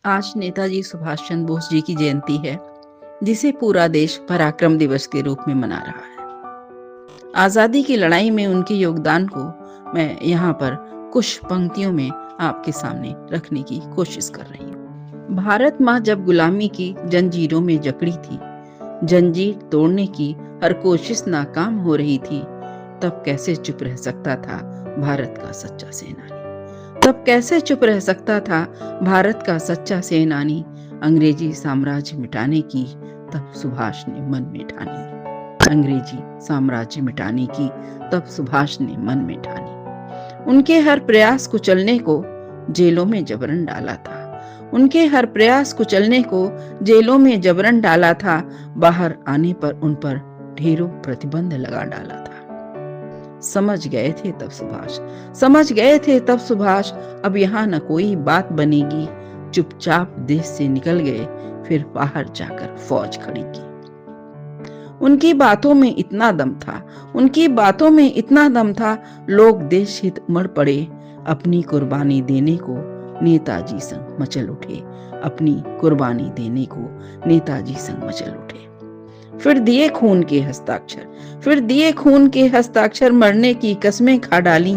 आज नेताजी सुभाष चंद्र बोस जी की जयंती है, जिसे पूरा देश पराक्रम दिवस के रूप में मना रहा है। आजादी की लड़ाई में उनके योगदान को मैं यहाँ पर कुछ पंक्तियों में आपके सामने रखने की कोशिश कर रही हूँ। भारत माँ जब गुलामी की जंजीरों में जकड़ी थी, जंजीर तोड़ने की हर कोशिश नाकाम हो रही थी, तब कैसे चुप रह सकता था भारत का सच्चा सेनानी। तब कैसे चुप रह सकता था भारत का सच्चा सेनानी। अंग्रेजी साम्राज्य मिटाने की तब सुभाष ने मन में ठानी। अंग्रेजी साम्राज्य मिटाने की तब सुभाष ने मन में ठानी। उनके हर प्रयास कुचलने को जेलों में जबरन डाला था। उनके हर प्रयास कुचलने को जेलों में जबरन डाला था। बाहर आने पर उन पर ढेरों प्रतिबंध लगा डाला था। समझ गए थे तब सुभाष, समझ गए थे तब सुभाष, अब यहाँ न कोई बात बनेगी। चुपचाप देश से निकल गए, फिर बाहर जाकर फौज खड़ी की। उनकी बातों में इतना दम था, उनकी बातों में इतना दम था, लोग देश हित उमड़ पड़े। अपनी कुर्बानी देने को नेताजी संग मचल उठे। अपनी कुर्बानी देने को नेताजी संग मचल उठे। फिर दिए खून के हस्ताक्षर, फिर दिए खून के हस्ताक्षर, मरने की कस्में खा डाली।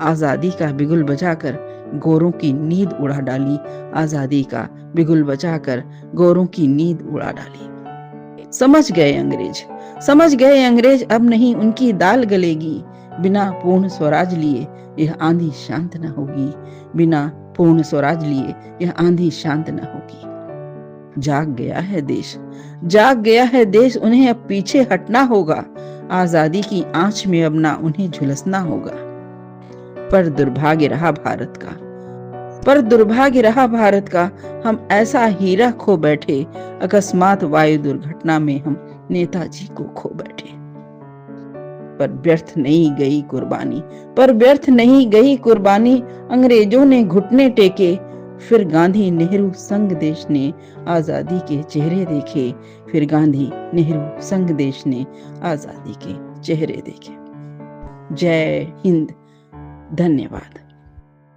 आजादी का बिगुल बजाकर गोरों की नींद उड़ा डाली। आजादी का बिगुल बजाकर गोरों की नींद उड़ा डाली। समझ गए अंग्रेज, समझ गए अंग्रेज, अब नहीं उनकी दाल गलेगी। बिना पूर्ण स्वराज लिए यह आंधी शांत न होगी। बिना पूर्ण स्वराज लिए यह आंधी शांत न होगी। जाग गया है देश, जाग गया है देश, उन्हें अब पीछे हटना होगा। आजादी की आंच में अब ना उन्हें झुलसना होगा। पर दुर्भाग्य रहा भारत का, पर दुर्भाग्य रहा भारत का, हम ऐसा हीरा खो बैठे। अकस्मात वायु दुर्घटना में हम नेताजी को खो बैठे। पर व्यर्थ नहीं गई कुर्बानी, पर व्यर्थ नहीं गई कुर्बानी। अंग्रेजों ने घुटने टेके, फिर गांधी नेहरू संग देश ने आजादी के चेहरे देखे। फिर गांधी नेहरू संग देश ने आजादी के चेहरे देखे। जय हिंद। धन्यवाद।